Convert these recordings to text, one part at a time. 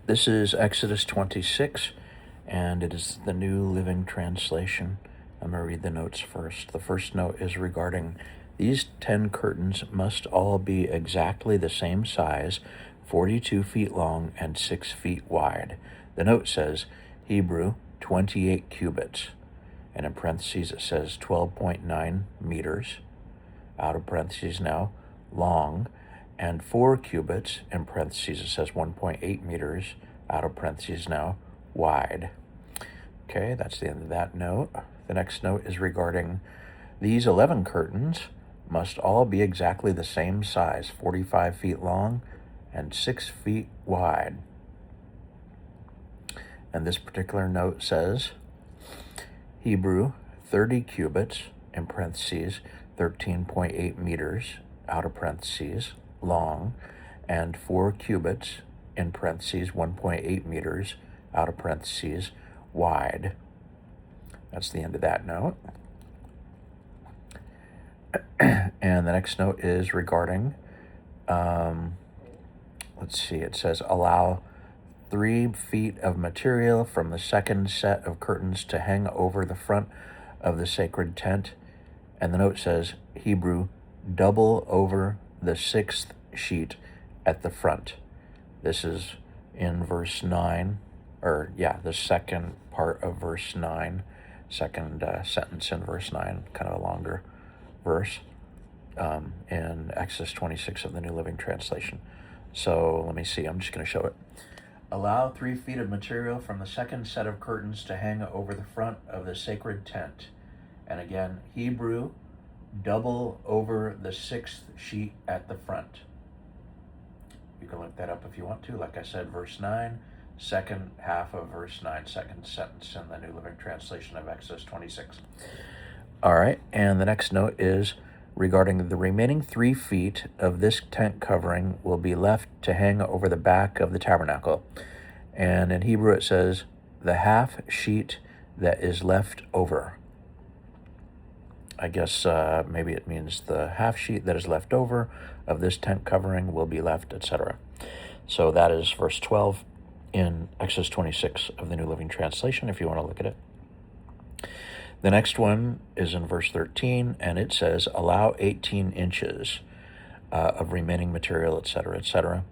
This is Exodus 26, and it is the New Living Translation. I'm going to read the notes first. The first note is regarding these 10 curtains must all be exactly the same size, 42 feet long and 6 feet wide. The note says Hebrew 28 cubits, and in parentheses it says 12.9 meters, out of parentheses now, long, and 4 cubits, in parentheses it says 1.8 meters, out of parentheses now, wide. Okay, that's the end of that note. The next note is regarding these 11 curtains must all be exactly the same size, 45 feet long and 6 feet wide. And this particular note says Hebrew 30 cubits, in parentheses 13.8 meters, out of parentheses, long, and 4 cubits, in parentheses 1.8 meters, out of parentheses, wide. That's the end of that note. And the next note is regarding, it says allow 3 feet of material from the second set of curtains to hang over the front of the sacred tent. And the note says Hebrew double over the 6th sheet at the front. This is in verse 9, the second part of verse 9, second sentence in verse 9, kind of a longer verse, in Exodus 26 of the New Living Translation. So let me see, I'm just going to show it. Allow 3 feet of material from the second set of curtains to hang over the front of the sacred tent. And again, Hebrew double over the 6th sheet at the front. You can look that up if you want to. Like I said, verse 9, second half of verse 9, second sentence in the New Living Translation of Exodus 26. All right, and the next note is regarding the remaining 3 feet of this tent covering will be left to hang over the back of the tabernacle. And in Hebrew it says, the half sheet that is left over. I guess maybe it means the half sheet that is left over of this tent covering will be left, etc. So that is verse 12 in Exodus 26 of the New Living Translation, if you want to look at it. The next one is in verse 13, and it says, allow 18 inches of remaining material, etc., etc.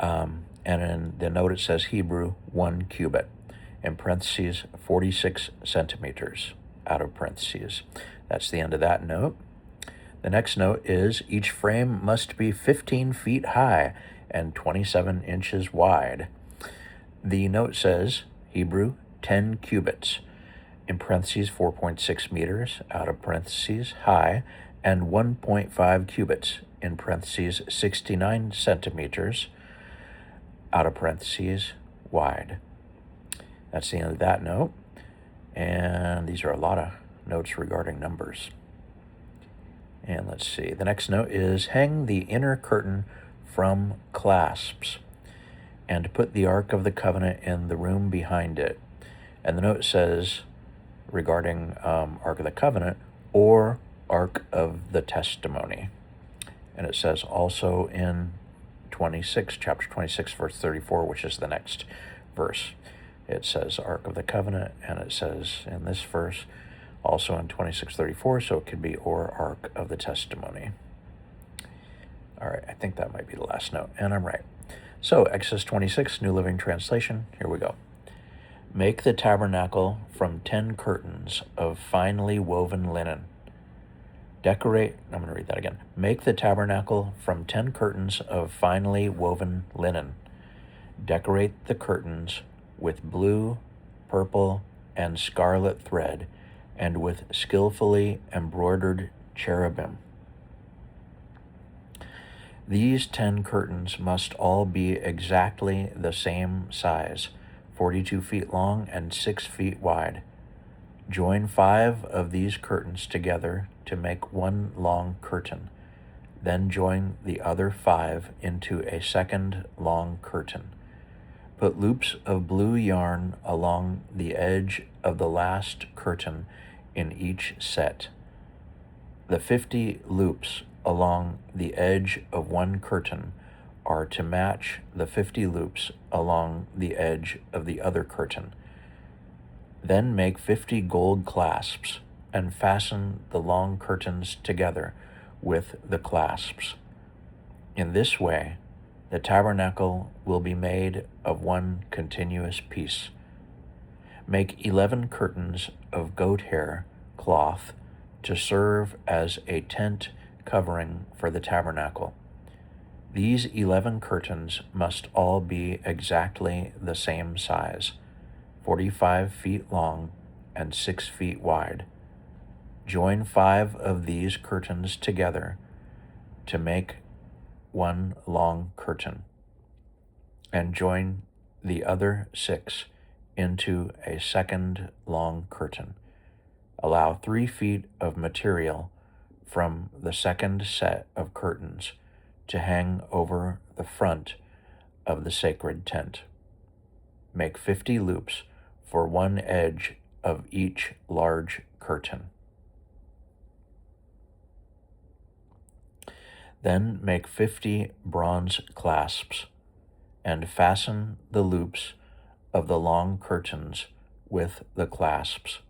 And in the note it says Hebrew 1 cubit, in parentheses 46 centimeters, out of parentheses. That's the end of that note. The next note is each frame must be 15 feet high and 27 inches wide. The note says Hebrew 10 cubits, in parentheses 4.6 meters, out of parentheses, high, and 1.5 cubits, in parentheses 69 centimeters, out of parentheses, wide. That's the end of that note. And these are a lot of notes regarding numbers. And let's see. The next note is hang the inner curtain from clasps and put the Ark of the Covenant in the room behind it. And the note says regarding Ark of the Covenant or Ark of the Testimony. And it says also in chapter 26, verse 34, which is the next verse. It says Ark of the Covenant, and it says in this verse also in 26:34, so it could be or Ark of the Testimony. All right, I think that might be the last note, and I'm right. So Exodus 26, New Living Translation, here we go. Make the tabernacle from 10 curtains of finely woven linen. I'm going to read that again. Make the tabernacle from 10 curtains of finely woven linen. Decorate the curtains with blue, purple, and scarlet thread, and with skillfully embroidered cherubim. These 10 curtains must all be exactly the same size, 42 feet long and 6 feet wide. Join 5 of these curtains together to make one long curtain. Then join the other 5 into a second long curtain. Put loops of blue yarn along the edge of the last curtain in each set. The 50 loops along the edge of one curtain are to match the 50 loops along the edge of the other curtain. Then make 50 gold clasps and fasten the long curtains together with the clasps. In this way, the tabernacle will be made of one continuous piece. Make 11 curtains of goat hair cloth to serve as a tent covering for the tabernacle. These 11 curtains must all be exactly the same size, 45 feet long and 6 feet wide. Join 5 of these curtains together to make one long curtain, and join the other 6 into a second long curtain. Allow 3 feet of material from the second set of curtains to hang over the front of the sacred tent. Make 50 loops for one edge of each large curtain. Then make 50 bronze clasps and fasten the loops of the long curtains with the clasps.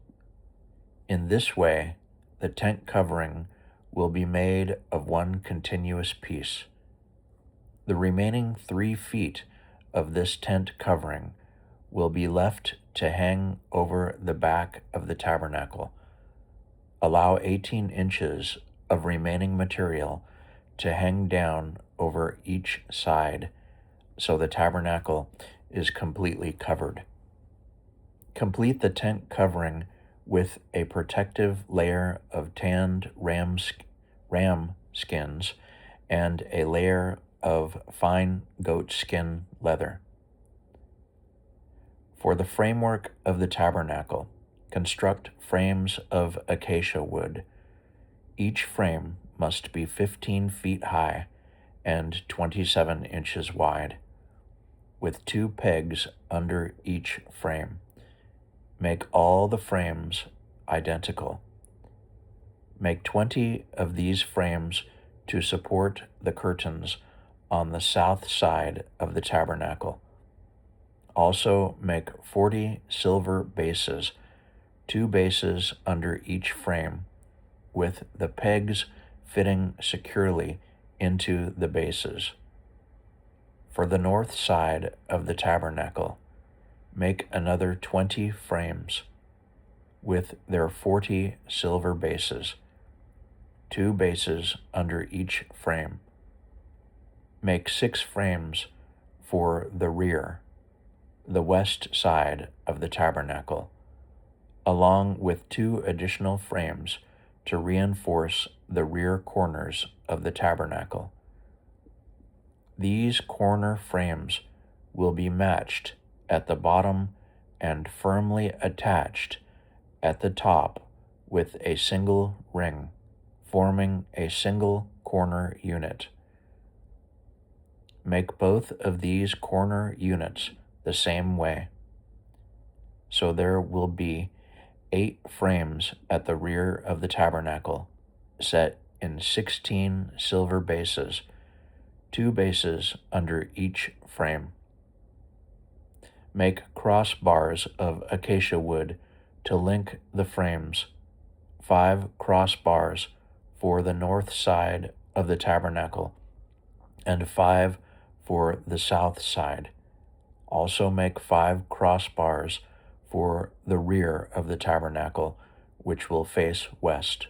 In this way, the tent covering will be made of one continuous piece. The remaining 3 feet of this tent covering will be left to hang over the back of the tabernacle. Allow 18 inches of remaining material to hang down over each side, so the tabernacle is completely covered. Complete the tent covering with a protective layer of tanned ram skins and a layer of fine goat skin leather. For the framework of the tabernacle, construct frames of acacia wood. Each frame must be 15 feet high and 27 inches wide, with 2 pegs under each frame. Make all the frames identical. Make 20 of these frames to support the curtains on the south side of the tabernacle. Also make 40 silver bases, 2 bases under each frame, with the pegs fitting securely into the bases. For the north side of the tabernacle, make another 20 frames, with their 40 silver bases, 2 bases under each frame. Make 6 frames for the rear, the west side of the tabernacle, along with 2 additional frames to reinforce the rear corners of the tabernacle. These corner frames will be matched at the bottom and firmly attached at the top with a single ring, forming a single corner unit. Make both of these corner units the same way. So there will be 8 frames at the rear of the tabernacle, set in 16 silver bases, 2 bases under each frame. Make crossbars of acacia wood to link the frames, 5 crossbars for the north side of the tabernacle, and 5 for the south side. Also make 5 crossbars for the rear of the tabernacle, which will face west.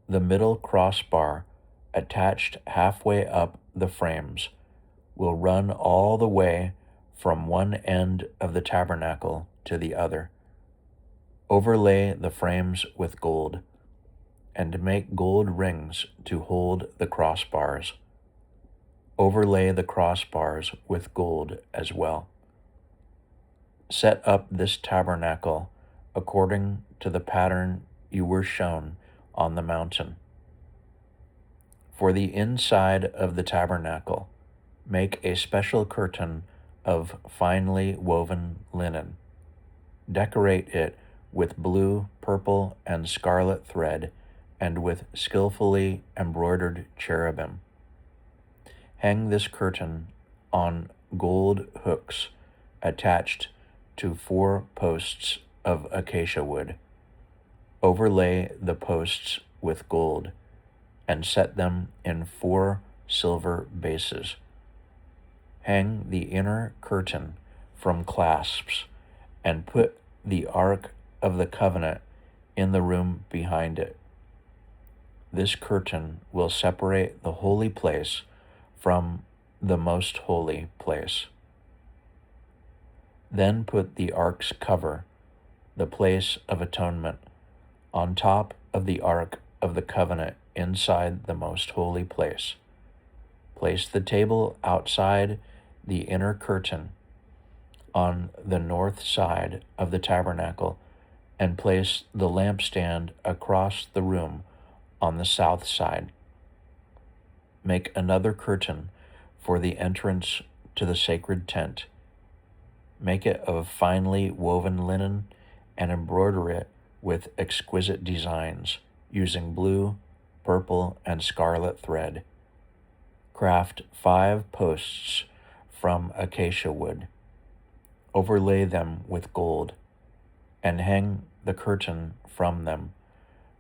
The middle crossbar, attached halfway up the frames, will run all the way from one end of the tabernacle to the other. Overlay the frames with gold, and make gold rings to hold the crossbars. Overlay the crossbars with gold as well. Set up this tabernacle according to the pattern you were shown on the mountain. For the inside of the tabernacle, make a special curtain of finely woven linen. Decorate it with blue, purple, and scarlet thread, and with skillfully embroidered cherubim. Hang this curtain on gold hooks attached to 4 posts of acacia wood. Overlay the posts with gold and set them in 4 silver bases. Hang the inner curtain from clasps and put the Ark of the Covenant in the room behind it. This curtain will separate the holy place from the most holy place. Then put the Ark's cover, the place of atonement, on top of the Ark of the Covenant inside the most holy place. Place the table outside the inner curtain on the north side of the tabernacle, and place the lampstand across the room on the south side. Make another curtain for the entrance to the sacred tent. Make it of finely woven linen and embroider it with exquisite designs using blue, purple, and scarlet thread. Craft 5 posts from acacia wood. Overlay them with gold, and hang the curtain from them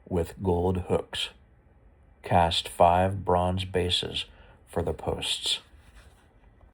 with gold hooks. Cast 5 bronze bases for the posts.